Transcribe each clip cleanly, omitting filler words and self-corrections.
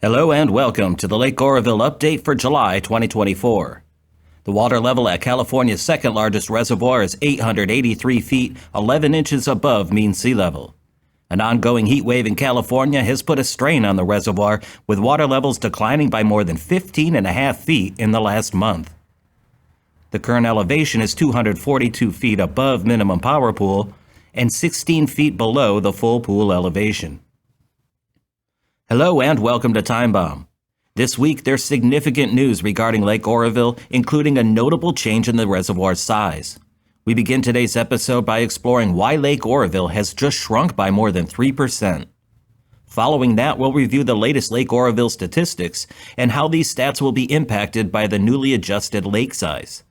Hello and welcome to the Lake Oroville update for July 2024. The water level at California's second largest reservoir is 883 feet, 11 inches above mean sea level. An ongoing heat wave in California has put a strain on the reservoir, with water levels declining by more than 15.5 feet in the last month. The current elevation is 242 feet above minimum power pool and 16 feet below the full pool elevation. Hello and welcome to timeBomb. This week there's significant news regarding Lake Oroville, including a notable change in the reservoir's size. We begin today's episode by exploring why Lake Oroville has just shrunk by more than 3%. Following that, we'll review the latest Lake Oroville statistics and how these stats will be impacted by the newly adjusted lake size.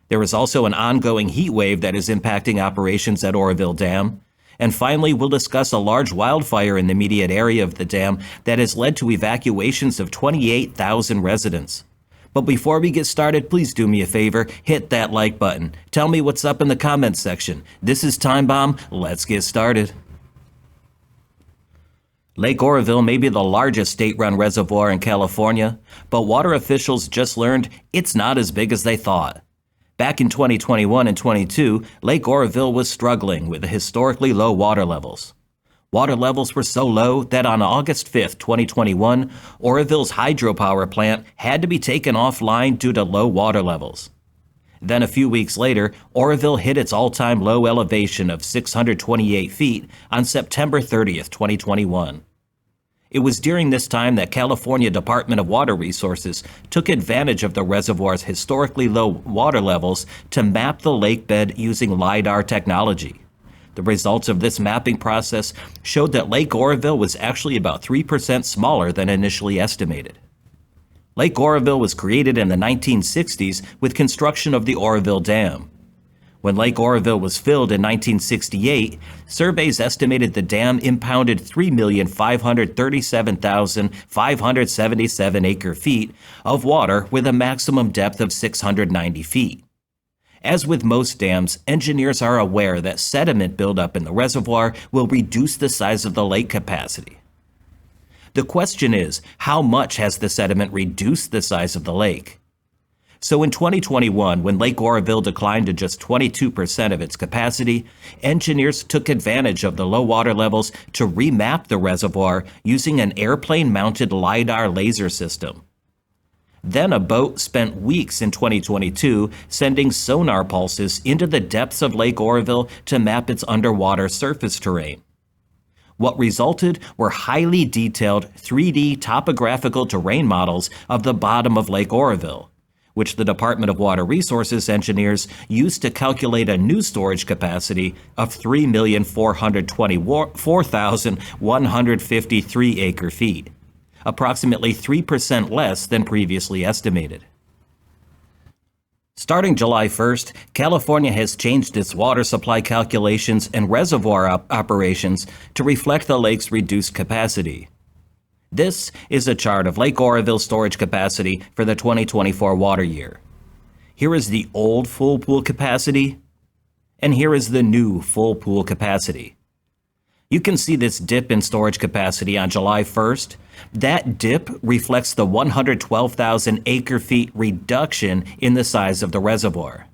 There is also an ongoing heat wave that is impacting operations at Oroville Dam. And finally, we'll discuss a large wildfire in the immediate area of the dam that has led to evacuations of 28,000 residents. But before we get started, please do me a favor, hit that like button. Tell me what's up in the comments section. This is timeBomb. Let's get started. Lake Oroville may be the largest state-run reservoir in California, but water officials just learned it's not as big as they thought. Back in 2021 and 22, Lake Oroville was struggling with the historically low water levels. Water levels were so low that on August 5, 2021, Oroville's hydropower plant had to be taken offline due to low water levels. Then a few weeks later, Oroville hit its all-time low elevation of 628 feet on September 30, 2021. It was during this time that California Department of Water Resources took advantage of the reservoir's historically low water levels to map the lake bed using LiDAR technology. The results of this mapping process showed that Lake Oroville was actually about 3% smaller than initially estimated. Lake Oroville was created in the 1960s with construction of the Oroville Dam. When Lake Oroville was filled in 1968, surveys estimated the dam impounded 3,537,577 acre-feet of water with a maximum depth of 690 feet. As with most dams, engineers are aware that sediment buildup in the reservoir will reduce the size of the lake capacity. The question is, how much has the sediment reduced the size of the lake? So in 2021, when Lake Oroville declined to just 22% of its capacity, engineers took advantage of the low water levels to remap the reservoir using an airplane-mounted LiDAR laser system. Then a boat spent weeks in 2022 sending sonar pulses into the depths of Lake Oroville to map its underwater surface terrain. What resulted were highly detailed 3D topographical terrain models of the bottom of Lake Oroville, which the Department of Water Resources engineers used to calculate a new storage capacity of 3,424,153 acre-feet, approximately 3% less than previously estimated. Starting July 1st, California has changed its water supply calculations and reservoir operations to reflect the lake's reduced capacity. This is a chart of Lake Oroville storage capacity for the 2024 water year. Here is the old full pool capacity, and here is the new full pool capacity. You can see this dip in storage capacity on July 1st. That dip reflects the 112,000 acre-feet reduction in the size of the reservoir.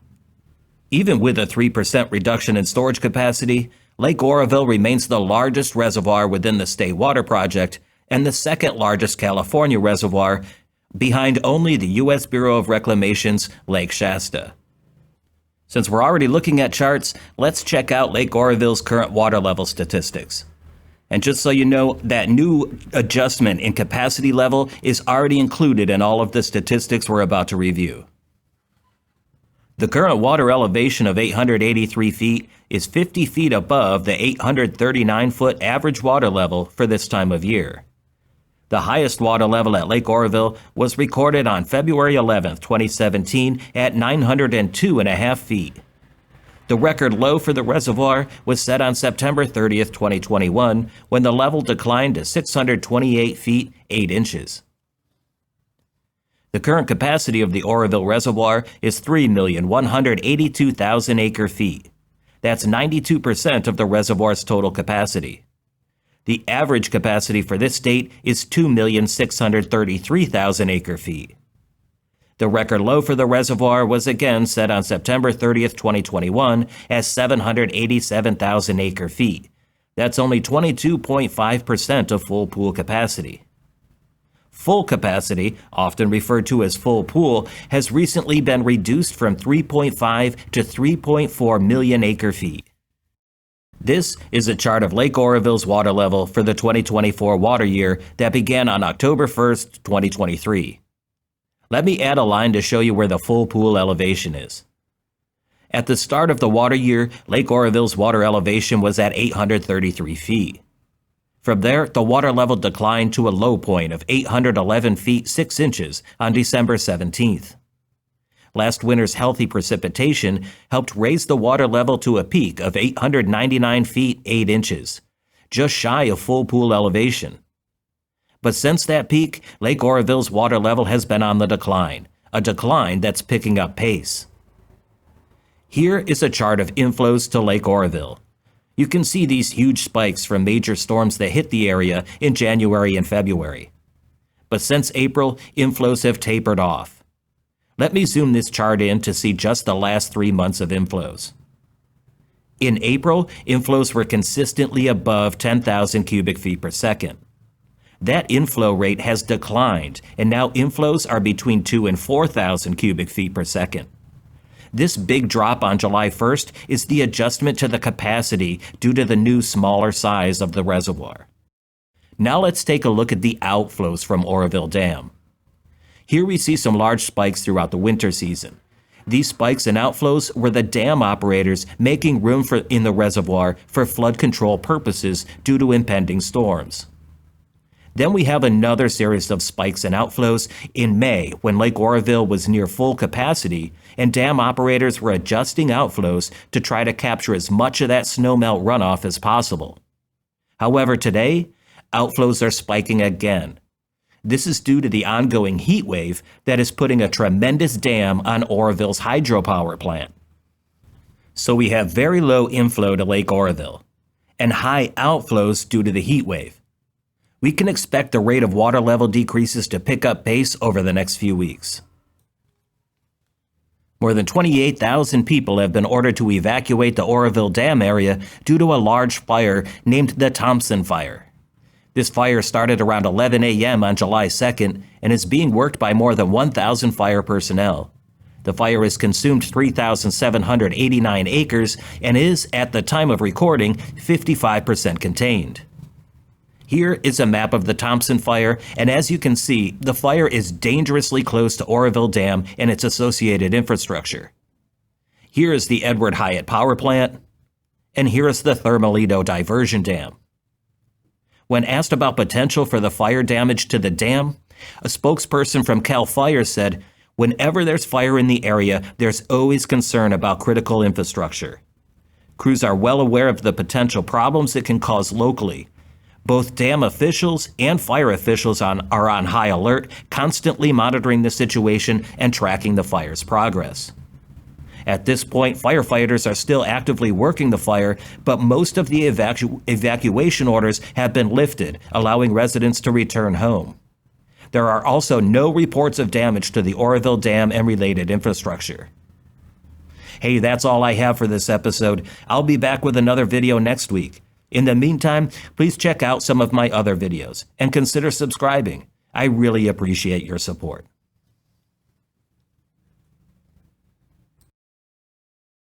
Even with a 3% reduction in storage capacity, Lake Oroville remains the largest reservoir within the State Water Project and the second largest California reservoir, behind only the U.S. Bureau of Reclamation's Lake Shasta. Since we're already looking at charts, let's check out Lake Oroville's current water level statistics. And just so you know, that new adjustment in capacity level is already included in all of the statistics we're about to review. The current water elevation of 883 feet is 50 feet above the 839-foot average water level for this time of year. The highest water level at Lake Oroville was recorded on February 11, 2017 at 902.5 feet. The record low for the reservoir was set on September 30, 2021, when the level declined to 628 feet 8 inches. The current capacity of the Oroville Reservoir is 3,182,000 acre-feet. That's 92% of the reservoir's total capacity. The average capacity for this date is 2,633,000 acre-feet. The record low for the reservoir was again set on September 30th, 2021 as 787,000 acre-feet. That's only 22.5% of full pool capacity. Full capacity, often referred to as full pool, has recently been reduced from 3.5 to 3.4 million acre-feet. This is a chart of Lake Oroville's water level for the 2024 water year that began on October 1st, 2023. Let me add a line to show you where the full pool elevation is. At the start of the water year, Lake Oroville's water elevation was at 833 feet. From there, the water level declined to a low point of 811 feet 6 inches on December 17th. Last winter's healthy precipitation helped raise the water level to a peak of 899 feet 8 inches, just shy of full pool elevation. But since that peak, Lake Oroville's water level has been on the decline, a decline that's picking up pace. Here is a chart of inflows to Lake Oroville. You can see these huge spikes from major storms that hit the area in January and February. But since April, inflows have tapered off. Let me zoom this chart in to see just the last 3 months of inflows. In April, inflows were consistently above 10,000 cubic feet per second. That inflow rate has declined, and now inflows are between 2,000 and 4,000 cubic feet per second. This big drop on July 1st is the adjustment to the capacity due to the new smaller size of the reservoir. Now let's take a look at the outflows from Oroville Dam. Here we see some large spikes throughout the winter season. These spikes and outflows were the dam operators making room in the reservoir for flood control purposes due to impending storms. Then we have another series of spikes and outflows in May when Lake Oroville was near full capacity and dam operators were adjusting outflows to try to capture as much of that snowmelt runoff as possible. However, today, outflows are spiking again. This is due to the ongoing heat wave that is putting a tremendous dam on Oroville's hydropower plant. So we have very low inflow to Lake Oroville and high outflows due to the heat wave. We can expect the rate of water level decreases to pick up pace over the next few weeks. More than 28,000 people have been ordered to evacuate the Oroville Dam area due to a large fire named the Thompson Fire. This fire started around 11 a.m. on July 2nd and is being worked by more than 1,000 fire personnel. The fire has consumed 3,789 acres and is, at the time of recording, 55% contained. Here is a map of the Thompson Fire, and as you can see, the fire is dangerously close to Oroville Dam and its associated infrastructure. Here is the Edward Hyatt Power Plant, and here is the Thermalito Diversion Dam. When asked about potential for the fire damage to the dam, a spokesperson from CAL FIRE said, "Whenever there's fire in the area, there's always concern about critical infrastructure. Crews are well aware of the potential problems it can cause locally. Both dam officials and fire officials are on high alert, constantly monitoring the situation and tracking the fire's progress." At this point, firefighters are still actively working the fire, but most of the evacuation orders have been lifted, allowing residents to return home. There are also no reports of damage to the Oroville Dam and related infrastructure. Hey, that's all I have for this episode. I'll be back with another video next week. In the meantime, please check out some of my other videos and consider subscribing. I really appreciate your support.